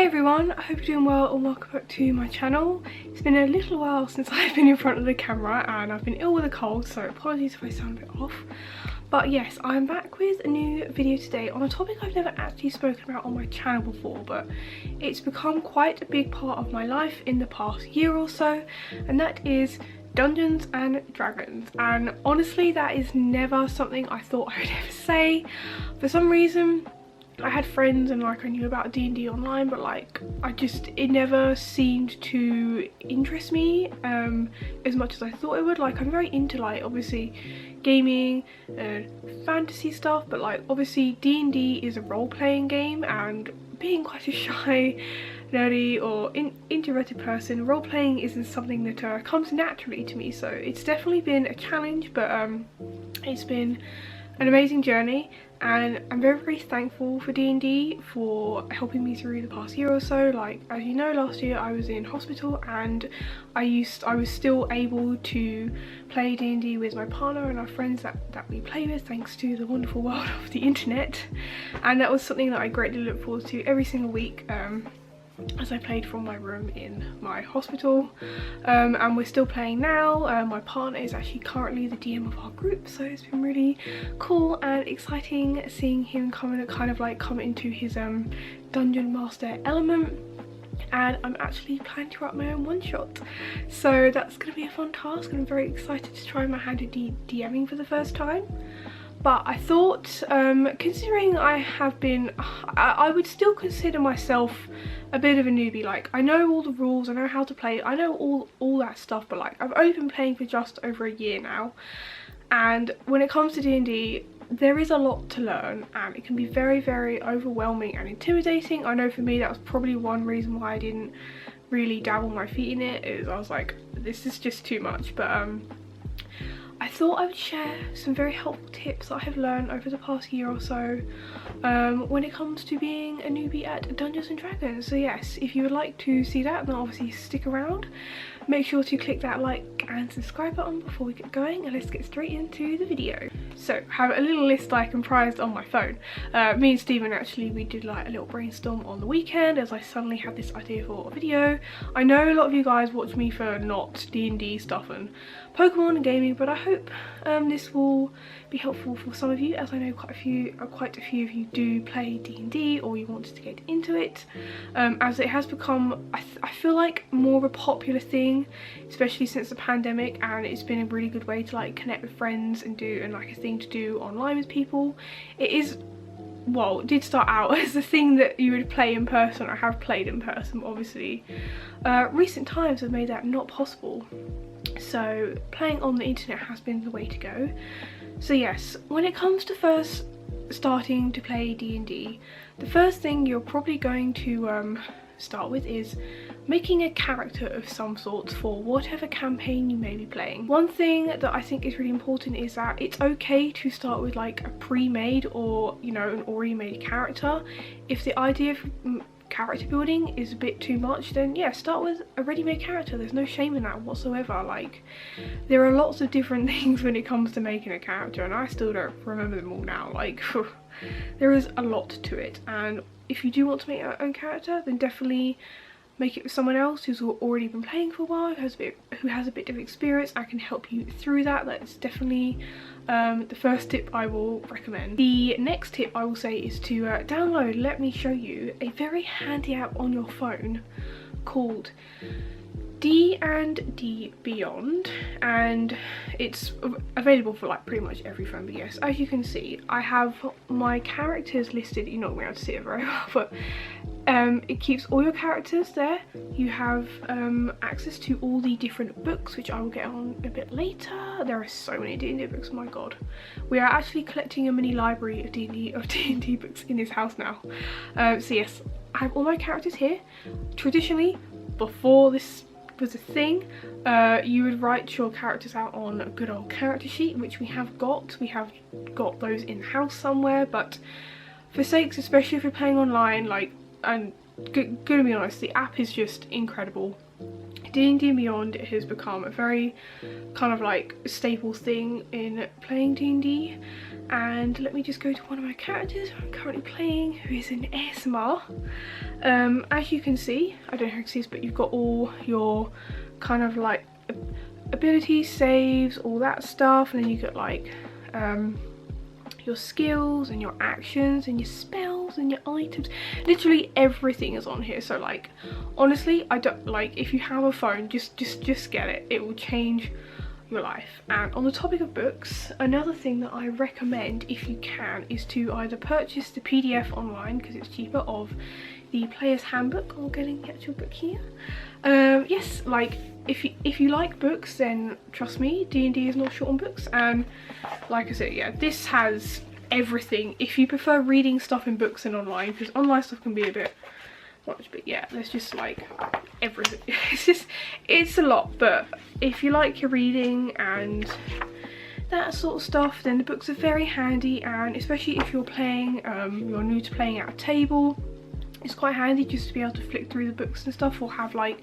Hey everyone, I hope you're doing well and welcome back to my channel. It's been a little while since I've been in front of the camera and I've been ill with a cold, so apologies if I sound a bit off. But yes, I'm back with a new video today on a topic I've never actually spoken about on my channel before, but it's become quite a big part of my life in the past year or so, and that is Dungeons and Dragons. And honestly, that is never something I thought I would ever say. For some reason, I had friends and like I knew about D&D online, but like it never seemed to interest me as much as I thought it would. Like I'm very into like obviously gaming and fantasy stuff, but like obviously D&D is a role-playing game, and being quite a shy, nerdy or introverted person, role-playing isn't something that comes naturally to me. So it's definitely been a challenge, but it's been an amazing journey, and I'm very, very thankful for D&D for helping me through the past year or so. Like, as you know, last year I was in hospital and I was still able to play D&D with my partner and our friends that we play with, thanks to the wonderful world of the internet. And that was something that I greatly look forward to every single week, as I played from my room in my hospital. And we're still playing now. My partner is actually currently the DM of our group, so it's been really cool and exciting seeing him come into his dungeon master element. And I'm actually planning to write my own one-shot, so that's going to be a fun task, and I'm very excited to try my hand at DMing for the first time. But I thought, considering I would still consider myself a bit of a newbie. Like, I know all the rules, I know how to play, I know all that stuff, but like I've only been playing for just over a year now, and when it comes to D&D, there is a lot to learn and it can be very, very overwhelming and intimidating. I know for me that was probably one reason why I didn't really dabble my feet in it, is I was like, this is just too much. But I thought I would share some very helpful tips that I have learned over the past year or so when it comes to being a newbie at Dungeons and Dragons. So yes, if you would like to see that, then obviously stick around. Make sure to click that like and subscribe button before we get going, and let's get straight into the video. So I have a little list I comprised on my phone. Me and Stephen actually, we did like a little brainstorm on the weekend as I suddenly had this idea for a video. I know a lot of you guys watch me for not D&D stuff and Pokemon and gaming, but I hope this will be helpful for some of you, as I know quite a few of you do play D&D or you wanted to get into it, as it has become, I feel like, more of a popular thing, especially since the pandemic, and it's been a really good way to like connect with friends and like a thing to do online with people. It is, well, it did start out as a thing that you would play in person or have played in person, but obviously recent times have made that not possible. So playing on the internet has been the way to go. So yes, when it comes to first starting to play D&D, the first thing you're probably going to start with is making a character of some sort for whatever campaign you may be playing. One thing that I think is really important is that it's okay to start with like a pre-made or, you know, an already made character. If the idea of character building is a bit too much, then yeah, start with a ready-made character. There's no shame in that whatsoever. Like, there are lots of different things when it comes to making a character, and I still don't remember them all now. Like, there is a lot to it, and if you do want to make your own character, then definitely make it with someone else who's already been playing for a while, who has a bit of experience. I can help you through that. That's definitely the first tip I will recommend. The next tip I will say is to download, let me show you, a very handy app on your phone called D&D Beyond, and it's available for like pretty much every phone. But yes, as you can see, I have my characters listed. You're not going to be able to see it very well, but it keeps all your characters there. You have access to all the different books, which I will get on a bit later. There are so many D&D books, oh my god. We are actually collecting a mini library of D&D books in this house now. So yes, I have all my characters here. Traditionally, before this was a thing, you would write your characters out on a good old character sheet, which we have got those in house somewhere. But for sakes, especially if you're playing online, like, and gonna be honest, the app is just incredible. D&D Beyond has become a very kind of like staple thing in playing D&D. And let me just go to one of my characters who I'm currently playing, who is an ASMR. As you can see, I don't know how you can see this, but you've got all your kind of like abilities, saves, all that stuff, and then you get like your skills and your actions and your spells and your items. Literally everything is on here. So like honestly, I don't like, if you have a phone, just get it. It will change your life. And on the topic of books, another thing that I recommend if you can is to either purchase the PDF online because it's cheaper of the Player's Handbook, or getting the actual book here. Yes, like if you like books, then trust me, D&D is not short on books. And like I said, yeah, this has everything. If you prefer reading stuff in books and online, because online stuff can be a bit much, but yeah, there's just like everything. It's a lot. But if you like your reading and that sort of stuff, then the books are very handy. And especially if you're playing, you're new to playing at a table, it's quite handy just to be able to flick through the books and stuff, or have like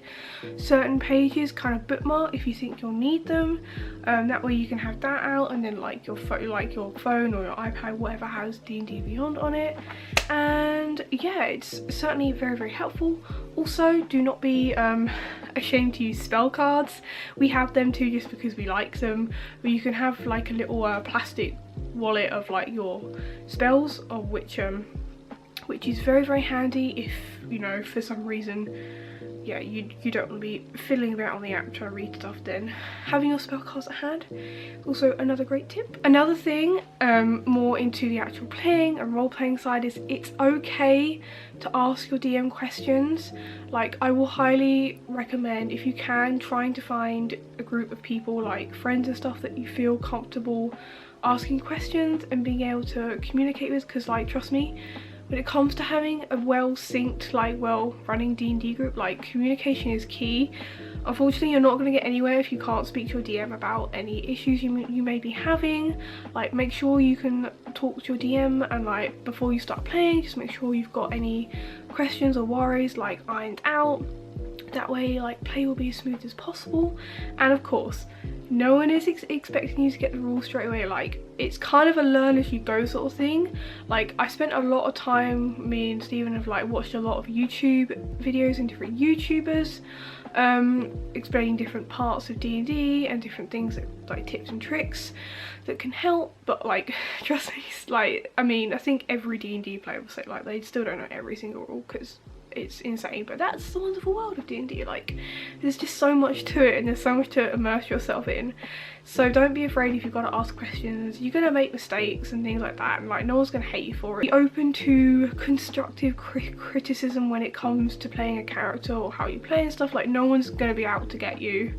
certain pages kind of bookmark if you think you'll need them. That way you can have that out, and then like your phone or your iPad, whatever, has D&D Beyond on it. And yeah, it's certainly very, very helpful. Also, do not be ashamed to use spell cards. We have them too just because we like them, but you can have like a little plastic wallet of like your spells, of which is very, very handy if, you know, for some reason, yeah, you don't want to be fiddling about on the app trying to read stuff. Then having your spell cards at hand, also another great tip. Another thing, more into the actual playing and role-playing side, is it's okay to ask your DM questions. Like, I will highly recommend, if you can, trying to find a group of people, like friends and stuff, that you feel comfortable asking questions and being able to communicate with, because like, trust me, when it comes to having a well-synced, like well-running D&D group, like communication is key. Unfortunately, you're not going to get anywhere if you can't speak to your DM about any issues you may be having. Like, make sure you can talk to your DM, and like before you start playing, just make sure you've got any questions or worries like ironed out. That way, like, play will be as smooth as possible. And of course, no one is expecting you to get the rules straight away. Like, it's kind of a learn as you go sort of thing. Like, I spent a lot of time, me and Stephen have like watched a lot of YouTube videos and different YouTubers explaining different parts of D&D and different things, like tips and tricks that can help. But like, trust me, like, I mean, I think every D&D player will say like they still don't know every single rule, because it's insane. But that's the wonderful world of D&D. Like, there's just so much to it, and there's so much to immerse yourself in. So don't be afraid if you've got to ask questions. You're gonna make mistakes and things like that, and like, no one's gonna hate you for it. Be open to constructive criticism when it comes to playing a character or how you play and stuff. Like, no one's gonna be out to get you.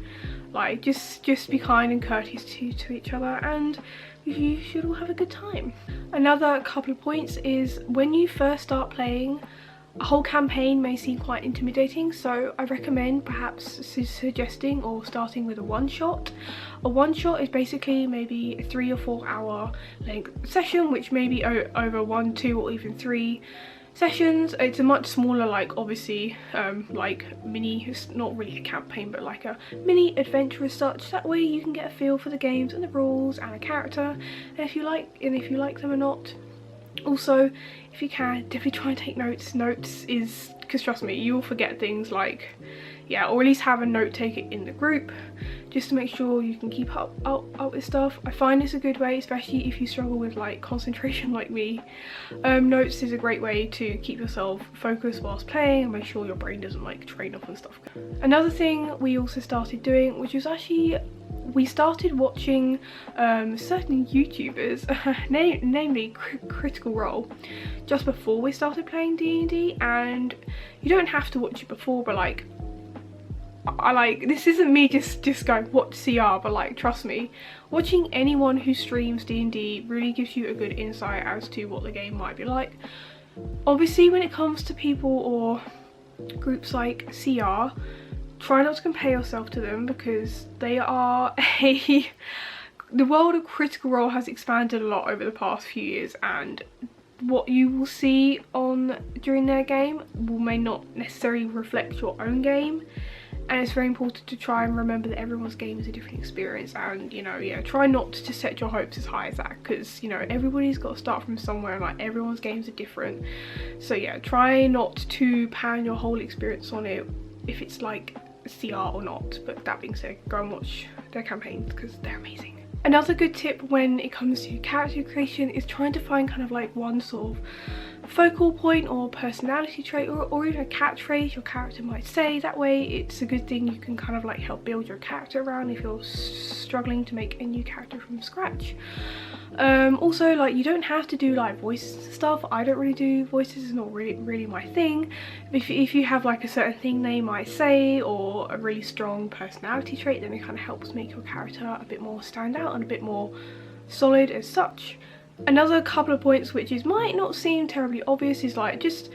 Like, just be kind and courteous to each other, and you should all have a good time. Another couple of points is, when you first start playing, a whole campaign may seem quite intimidating, so I recommend perhaps suggesting or starting with a one-shot. A one-shot is basically maybe a 3 or 4 hour length session, which may be over 1, 2 or even 3 sessions. It's a much smaller, like, obviously like mini, it's not really a campaign, but like a mini adventure as such. That way you can get a feel for the games and the rules and a character, and if you like them or not. Also, if you can, definitely try and take notes. Notes is, because trust me, you will forget things. Like, yeah, or at least have a note taker in the group, just to make sure you can keep up with stuff. I find it's a good way, especially if you struggle with like concentration like me. Notes is a great way to keep yourself focused whilst playing and make sure your brain doesn't like train off and stuff. Another thing we also started doing, which was actually, we started watching certain YouTubers, namely Critical Role, just before we started playing D&D. And you don't have to watch it before, but like, I like, this isn't me just going watch CR, but like, trust me, watching anyone who streams D&D really gives you a good insight as to what the game might be like. Obviously, when it comes to people or groups like CR, try not to compare yourself to them, because they are the world of Critical Role has expanded a lot over the past few years, and what you will see during their game may not necessarily reflect your own game. and it's very important to try and remember that everyone's game is a different experience, and you know, yeah, try not to set your hopes as high as that, because you know, everybody's got to start from somewhere, and like everyone's games are different. So yeah, try not to pan your whole experience on it if it's like CR or not. But that being said, go and watch their campaigns because they're amazing. Another good tip when it comes to character creation is trying to find kind of like one sort of focal point or personality trait, or even a catchphrase your character might say. That way it's a good thing you can kind of like help build your character around if you're struggling to make a new character from scratch. Also, like, you don't have to do like voices and stuff. I don't really do voices, it's not really my thing. If you have like a certain thing they might say, or a really strong personality trait, then it kind of helps make your character a bit more stand out and a bit more solid as such. Another couple of points which might not seem terribly obvious is like, just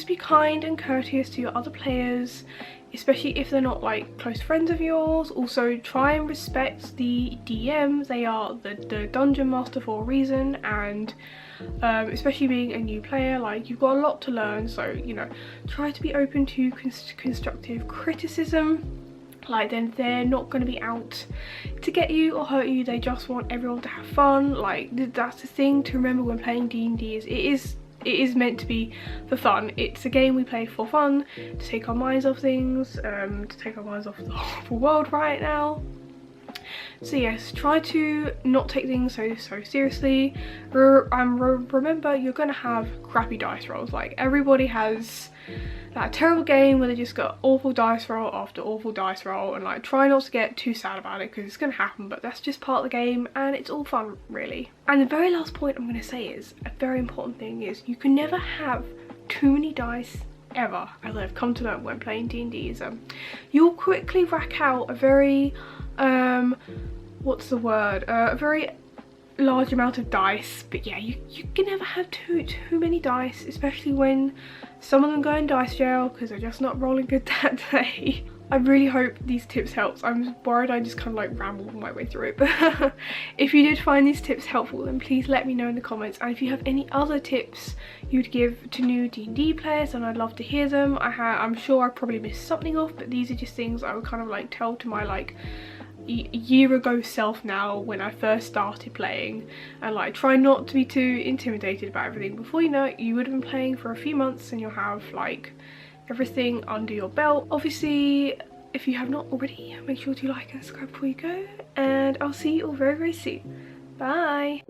be kind and courteous to your other players, especially if they're not like close friends of yours. Also, try and respect the DM. They are the dungeon master for a reason, and especially being a new player, like, you've got a lot to learn. So you know, try to be open to constructive criticism. Like, then they're not going to be out to get you or hurt you. They just want everyone to have fun. Like, that's the thing to remember when playing D&D, is it is meant to be for fun. It's a game we play for fun, to take our minds off things, to take our minds off the whole world right now. So yes, try to not take things so seriously. Remember, you're gonna have crappy dice rolls. Like, everybody has that terrible game where they just got awful dice roll after awful dice roll, and like, try not to get too sad about it, because it's gonna happen, but that's just part of the game and it's all fun, really. And the very last point I'm gonna say is a very important thing, is you can never have too many dice ever, as I've come to learn when playing D&D. is you'll quickly rack out a very what's the word, a very large amount of dice. But yeah, you can never have too many dice, especially when some of them go in dice jail because they're just not rolling good that day. I really hope these tips helped. I'm worried I just kind of like rambled my way through it, but if you did find these tips helpful, then please let me know in the comments. And if you have any other tips you'd give to new D&D players, then I'd love to hear them. I'm sure I probably missed something off, but these are just things I would kind of like tell to my like year ago self now, when I first started playing, and like, try not to be too intimidated about everything. Before you know it, you would have been playing for a few months and you'll have like everything under your belt. Obviously, if you have not already, make sure to like and subscribe before you go, and I'll see you all very soon. Bye.